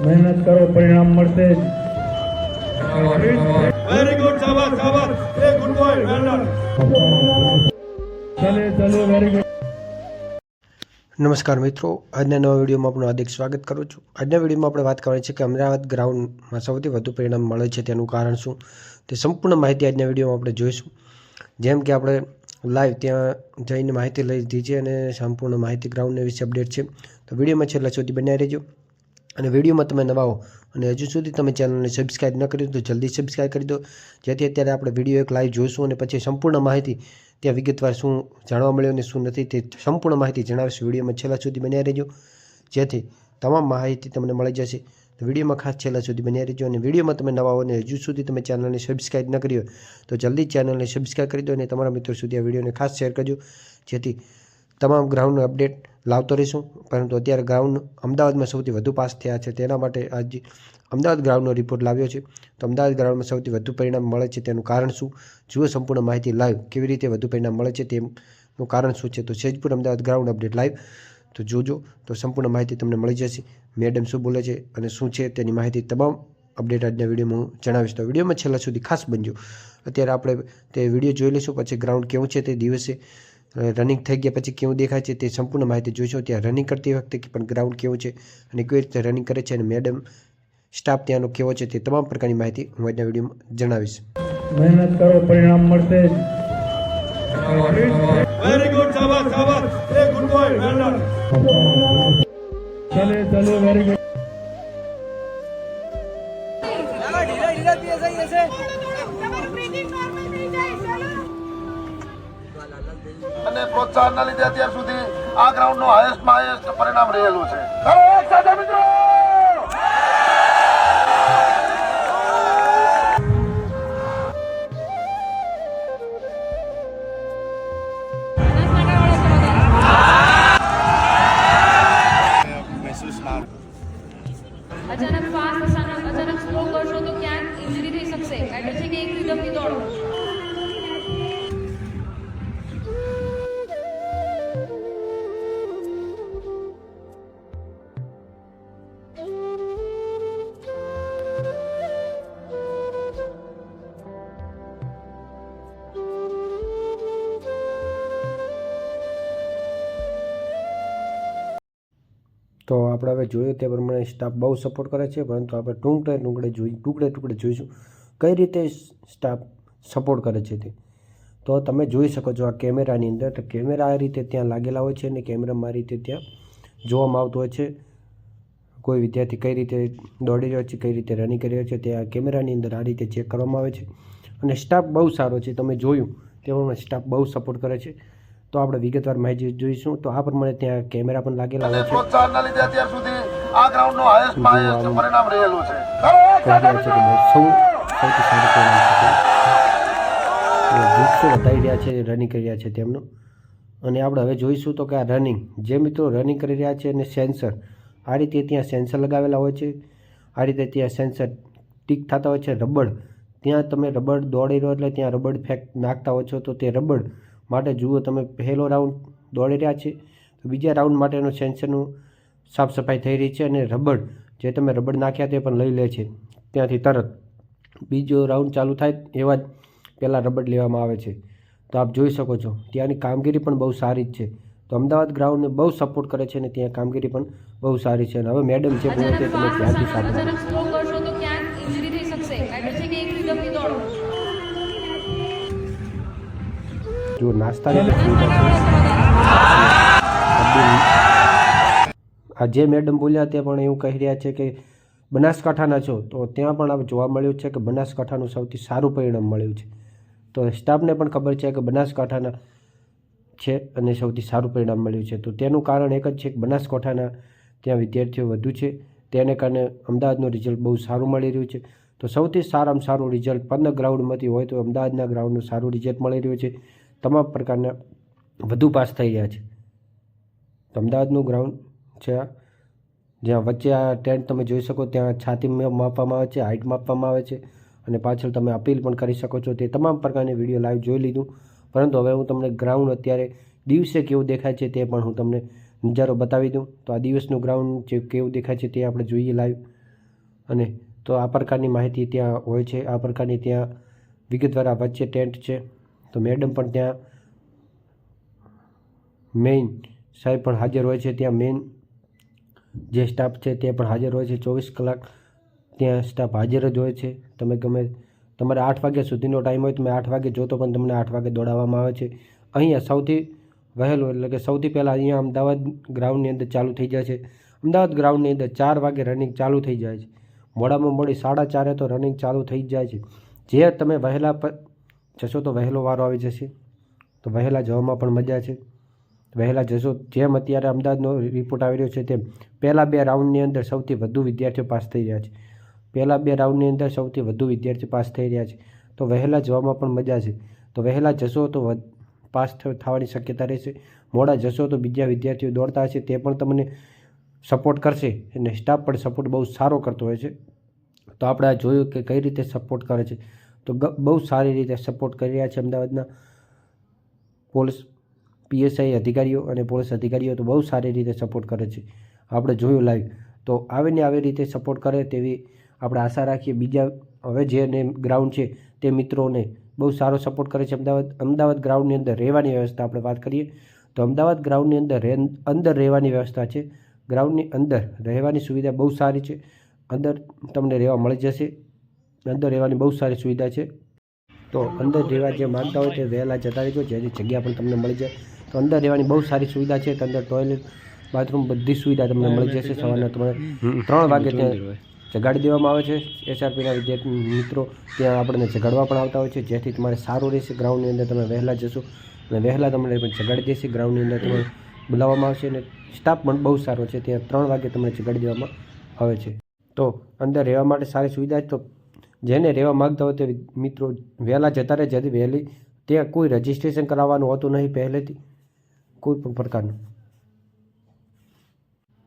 મહેનત કરો, પરિણામ મળશે. વેરી ગુડ, શાબાશ શાબાશ, એ ગુડ બોય, વેલ ડન. ચલે વેરી ગુડ. નમસ્કાર મિત્રો, આજના નવા વિડીયોમાં આપનું હાર્દિક સ્વાગત કરું છું. આજના વિડીયોમાં આપણે વાત કરવાની છે કે અમદાવાદ ગ્રાઉન્ડમાં સૌથી વધુ પરિણામ મળે છે તેનું કારણ શું, તે સંપૂર્ણ માહિતી આજના વિડીયોમાં આપણે જોઈશું. જેમ કે આપણે લાઈવ ત્યાં જઈને માહિતી લઈ લીધી છે અને સંપૂર્ણ માહિતી ગ્રાઉન્ડને વિશે અપડેટ છે. તો વિડીયોમાં છેલ્લા સુધી બન્યા રહેજો. અને વિડીયોમાં તમે નવા હો અને હજુ સુધી તમે ચેનલને સબસ્ક્રાઈબ ન કર્યું તો જલ્દી સબસ્ક્રાઈબ કરી દો, જેથી અત્યારે આપણે વિડીયો એક લાઈવ જોઈશું અને પછી સંપૂર્ણ માહિતી ત્યાં વિગતવાર શું જાણવા મળ્યું અને શું નથી તે સંપૂર્ણ માહિતી જણાવીશું. વિડીયોમાં છેલ્લા સુધી બન્યા રહેજો, જેથી તમામ માહિતી તમને મળી જશે. તો વિડીયોમાં ખાસ છેલ્લા સુધી બન્યા રહેજો. અને વિડીયોમાં તમે નવા હો અને હજુ સુધી તમે ચેનલને સબસ્ક્રાઈબ ન કરી હોય તો જલ્દી ચેનલને સબસ્ક્રાઈબ કરી દો અને તમારા મિત્રો સુધી આ વિડીયોને ખાસ શેર કરજો, જેથી તમામ ગ્રાઉન્ડનું અપડેટ લાવતો રહીશું. પરંતુ અત્યારે ગ્રાઉન્ડ અમદાવાદમાં સૌથી વધુ પાસ થયા છે, તેના માટે આજ અમદાવાદ ગ્રાઉન્ડનો રિપોર્ટ લાવ્યો છે. તો અમદાવાદ ગ્રાઉન્ડમાં સૌથી વધુ પરિણામ મળે છે તેનું કારણ શું, જુઓ સંપૂર્ણ માહિતી લાઈવ કેવી રીતે વધુ પરિણામ મળે છે તેનું કારણ શું છે. તો Sejpur Ahmedabad ground update live તો જોજો, તો સંપૂર્ણ માહિતી તમને મળી જશે. મેડમ શું બોલે છે અને શું છે તેની માહિતી તમામ અપડેટ આજના વિડીયોમાં હું જણાવીશ. તો વિડીયોમાં છેલ્લા સુધી ખાસ બનજો. અત્યારે આપણે તે વિડીયો જોઈ લઈશું, પછી ગ્રાઉન્ડ કેવું છે તે દિવસે રનિંગ થઈ ગયા પછી કેવું દેખાય છે તે સંપૂર્ણ માહિતી જોઈશું. ત્યાં રનિંગ કરતી વખતે પણ ગ્રાઉન્ડ કેવું છે અને કેવી રીતે રનિંગ કરે છે અને મેડમ સ્ટાફ ત્યાંનો કેવો છે તે તમામ પ્રકારની માહિતી હું આજના વિડીયોમાં જણાવીશ. મહેનત કરો, પરિણામ મળશે. વેરી ગુડ, શાબાશ શાબાશ, એ ગુડ બોય, વેલ ડન. ચલે વેરી ગુડ. અને પ્રોત્સાહનના લીધે અત્યાર સુધી આ ગ્રાઉન્ડનું હાઈએસ્ટમાં હાઈએસ્ટ પરિણામ રહેલું છે. ચાલો એક સાથે મિત્રો. અચાનક ફાસ્ટ અચાનક સ્લો કરશો તો ક્યાંક ઇન્જરી થઈ શકશે, એટલે છે કે એક રીધમથી દોડો. તો આપણે હવે જોયું તે પ્રમાણે સ્ટાફ બહુ સપોર્ટ કરે છે, પરંતુ આપણે ટુકડે જોઈશું કઈ રીતે સ્ટાફ સપોર્ટ કરે છે તે. તો તમે જોઈ શકો છો આ કેમેરાની અંદર, તો કેમેરા આ રીતે ત્યાં લાગેલા હોય છે અને કેમેરામાં આ રીતે ત્યાં જોવામાં આવતું હોય છે કોઈ વિદ્યાર્થી કઈ રીતે દોડી રહ્યો છે, કઈ રીતે રનિંગ કરી રહ્યો છે, તે આ કેમેરાની અંદર આ રીતે ચેક કરવામાં આવે છે. અને સ્ટાફ બહુ સારો છે, તમે જોયું તે પ્રમાણે સ્ટાફ બહુ સપોર્ટ કરે છે. તો આપણે વિગતવાર માહિતી જોઈશું. તો આ પ્રમાણે ત્યાં કેમેરા પણ લાગેલા હોય છે. પ્રોત્સાહનના લીધે અત્યાર સુધી આ ગ્રાઉન્ડનું હાઈએસ્ટમાં હાઈએસ્ટ પરિણામ રહેલું છે. ચાલો એક સાથે મિત્રો. સૌથી સારું પરિણામ છે. વૃક્ષો વધારી રહ્યા છે, રનિંગ કરી રહ્યા છે તેમનું. અને આપણે હવે જોઈશું તો કે આ રનિંગ જે મિત્રો રનિંગ કરી રહ્યા છે અને સેન્સર આ રીતે ત્યાં સેન્સર લગાવેલા હોય છે, આ રીતે ત્યાં સેન્સર ટીક થતા હોય છે. રબડ ત્યાં તમે રબડ દોડી રહ્યો એટલે ત્યાં રબડ નાખતા હોય છો, તો તે રબડ માટે જુઓ તમે પહેલો રાઉન્ડ દોડી રહ્યા છે તો બીજા રાઉન્ડ માટેનું સેન્સરનું સાફ સફાઈ થઈ રહી છે અને રબડ જે તમે રબડ નાખ્યા તે પણ લઈ લે છે ત્યાંથી તરત. બીજો રાઉન્ડ ચાલુ થાય એવા જ પહેલાં રબડ લેવામાં આવે છે. તો આપ જોઈ શકો છો ત્યાંની કામગીરી પણ બહુ સારી જ છે. તો અમદાવાદ ગ્રાઉન્ડને બહુ સપોર્ટ કરે છે અને ત્યાં કામગીરી પણ બહુ સારી છે. અને હવે મેડમ છે બોલે તે તમે ધ્યાનથી સાંભળો. અચાનક સ્લો કરશો તો ક્યાંક ઇન્જરી થઈ શકશે, એટલે છે કે એક રીધમથી દોડો. જો નાસ્તાની સુવિધા છે. આ જે મેડમ બોલ્યા તે પણ એવું કહી રહ્યા છે કે બનાસકાંઠાના છો, તો ત્યાં પણ આપણે જોવા મળ્યું છે કે બનાસકાંઠાનું સૌથી સારું પરિણામ મળ્યું છે. તો સ્ટાફને પણ ખબર છે કે બનાસકાંઠાના છે અને સૌથી સારું પરિણામ મળ્યું છે. તો તેનું કારણ એક જ છે કે બનાસકાંઠાના ત્યાં વિદ્યાર્થીઓ વધુ છે, તેને કારણે અમદાવાદનું રિઝલ્ટ બહુ સારું મળી રહ્યું છે. તો સૌથી સારામાં સારું રિઝલ્ટ 15 ગ્રાઉન્ડમાંથી હોય તો અમદાવાદના ગ્રાઉન્ડનું સારું રિઝલ્ટ મળી રહ્યું છે. તમામ પ્રકારના વધુ પાસ થઈ રહ્યા છે. તો અમદાવાદનું ગ્રાઉન્ડ છે જ્યાં વચ્ચે આ ટેન્ટ તમે જોઈ શકો, ત્યાં છાતી માપવામાં આવે છે, હાઇટ માપવામાં આવે છે અને પાછળ તમે અપીલ પણ કરી શકો છો. તે તમામ પ્રકારની વિડીયો લાઈવ જોઈ લીધું, પરંતુ હવે હું તમને ગ્રાઉન્ડ અત્યારે દિવસે કેવું દેખાય છે તે પણ હું તમને નજારો બતાવી દઉં. તો આ દિવસનું ગ્રાઉન્ડ જે કેવું દેખાય છે તે આપણે જોઈએ લાઈવ. અને તો આ પ્રકારની માહિતી ત્યાં હોય છે. આ પ્રકારની ત્યાં વિગતવાર આ વચ્ચે ટેન્ટ છે. તો મેડમ પણ ત્યાં મેઇન સાહેબ પણ હાજર હોય છે. ત્યાં મેઇન જે સ્ટાફ છે તે પણ હાજર હોય છે. 24 કલાક ત્યાં સ્ટાફ હાજર જ હોય છે. તમે ગમે તમારે 8 વાગ્યા સુધીનો ટાઈમ હોય, તમે 8 વાગે જો તો પણ તમને 8 વાગે દોડાવવામાં આવે છે. અહીંયા સૌથી વહેલું એટલે કે સૌથી પહેલાં અહીંયા અમદાવાદ ગ્રાઉન્ડની અંદર ચાલુ થઈ જાય છે. અમદાવાદ ગ્રાઉન્ડની અંદર 4 વાગે રનિંગ ચાલુ થઈ જાય છે. મોડામાં મોડી 4:30 તો રનિંગ ચાલુ થઈ જ જાય છે. જે તમે વહેલા જશો તો વહેલો વારો આવી જશે. તો વહેલા જવામાં પણ મજા છે. વહેલા જશો. જેમ અત્યારે અમદાવાદનો રિપોર્ટ આવી રહ્યો છે તેમ પહેલાં 2 રાઉન્ડની અંદર સૌથી વધુ વિદ્યાર્થીઓ પાસ થઈ રહ્યા છે. પહેલાં 2 રાઉન્ડની અંદર સૌથી વધુ વિદ્યાર્થીઓ પાસ થઈ રહ્યા છે. તો વહેલા જવામાં પણ મજા છે. તો વહેલા જશો તો પાસ થવાની શક્યતા રહેશે. મોડા જશો તો બીજા વિદ્યાર્થીઓ દોડતા હશે તે પણ તમને સપોર્ટ કરશે અને સ્ટાફ પણ સપોર્ટ બહુ સારો કરતો હોય છે. તો આપણે આ જોયું કે કઈ રીતે સપોર્ટ કરે છે. તો બહુ સારી રીતે સપોર્ટ કરી રહ્યા છે અમદાવાદના પોલીસ PSI અધિકારીઓ અને પોલીસ અધિકારીઓ. તો બહુ સારી રીતે સપોર્ટ કરે છે. આપણે જોયું લાઈવ. તો આવીને આવી રીતે સપોર્ટ કરે તેવી આપણે આશા રાખીએ. બીજા હવે જેને ગ્રાઉન્ડ છે તે મિત્રોને બહુ સારો સપોર્ટ કરે છે. અમદાવાદ ગ્રાઉન્ડની અંદર રહેવાની વ્યવસ્થા આપણે વાત કરીએ તો અમદાવાદ ગ્રાઉન્ડની અંદર રહેવાની વ્યવસ્થા છે. ગ્રાઉન્ડની અંદર રહેવાની સુવિધા બહુ સારી છે. અંદર તમને રહેવા મળી જશે. અંદર રહેવાની બહુ સારી સુવિધા છે. તો અંદર રહેવા જે માગતા હોય તે વહેલા જતા રહેજો, જેની જગ્યા પણ તમને મળી જાય. તો અંદર રહેવાની બહુ સારી સુવિધા છે. તો અંદર ટોયલેટ, બાથરૂમ બધી સુવિધા તમને મળી જશે. સવારના તમારે 3 વાગે ત્યાં જગાડી દેવામાં આવે છે. SRPના વિદ્યાર્થી મિત્રો ત્યાં આપણને જગાડવા પણ આવતા હોય છે, જેથી તમારે સારું રહેશે. ગ્રાઉન્ડની અંદર તમે વહેલા જશો અને વહેલા તમને પણ જગાડી દેશે. ગ્રાઉન્ડની અંદર તમને બોલાવવામાં આવશે અને સ્ટાફ પણ બહુ સારો છે. ત્યાં 3 વાગે તમને જગાડી દેવામાં આવે છે. તો અંદર રહેવા માટે સારી સુવિધા છે. તો જેને રહેવા માગતા હોય તે મિત્રો વહેલા જતા રહે. જેથી વહેલી ત્યાં કોઈ રજિસ્ટ્રેશન કરાવવાનું હોતું નહીં પહેલેથી કોઈ પણ પ્રકારનું.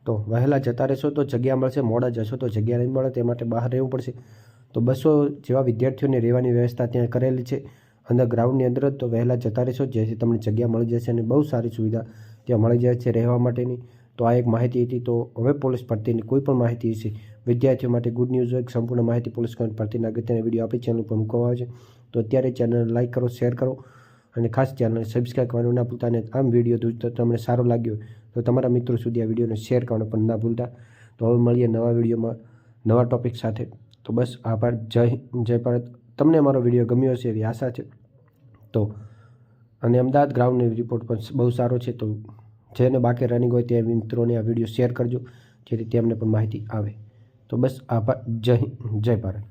તો વહેલા જતા રહેશો તો જગ્યા મળશે. મોડા જશો તો જગ્યા નહીં મળે. તે માટે બહાર રહેવું પડશે. તો 200 જેવા વિદ્યાર્થીઓને રહેવાની વ્યવસ્થા ત્યાં કરેલી છે અંદર ગ્રાઉન્ડની અંદર જ. તો વહેલા જતા રહેશો જેથી તમને જગ્યા મળી જશે અને બહુ સારી સુવિધા ત્યાં મળી જાય છે રહેવા માટેની. તો આ એક માહિતી હતી. તો હવે પોલીસ ભરતીની કોઈ પણ માહિતી હશે વિદ્યાર્થીઓ માટે ગુડ ન્યૂઝ હોય. સંપૂર્ણ માહિતી પોલીસ ભરતીના અગત્યના વિડીયો આપણી ચેનલ પર મૂકવામાં આવે છે. તો અત્યારે ચેનલ લાઇક કરો, શેર કરો અને ખાસ ચેનલને સબસ્ક્રાઈબ કરવાનું ના ભૂલતા. અને આમ વિડીયો તમને સારો લાગ્યો તો તમારા મિત્રો સુધી આ વિડીયોને શેર કરવાનું પણ ના ભૂલતા. તો હવે મળીએ નવા વિડીયોમાં નવા ટૉપિક સાથે. તો બસ આભાર. જય ભારત. તમને અમારો વિડીયો ગમ્યો હશે એવી આશા છે. તો અને અમદાવાદ ગ્રાઉન્ડનો રિપોર્ટ પણ બહુ સારો છે. તો જેને બાકી રનિંગ હોય તે મિત્રોને આ વિડીયો શેર કરજો જેથી તેમને પણ માહિતી આવે. તો બસ આભાર. જય ભારત.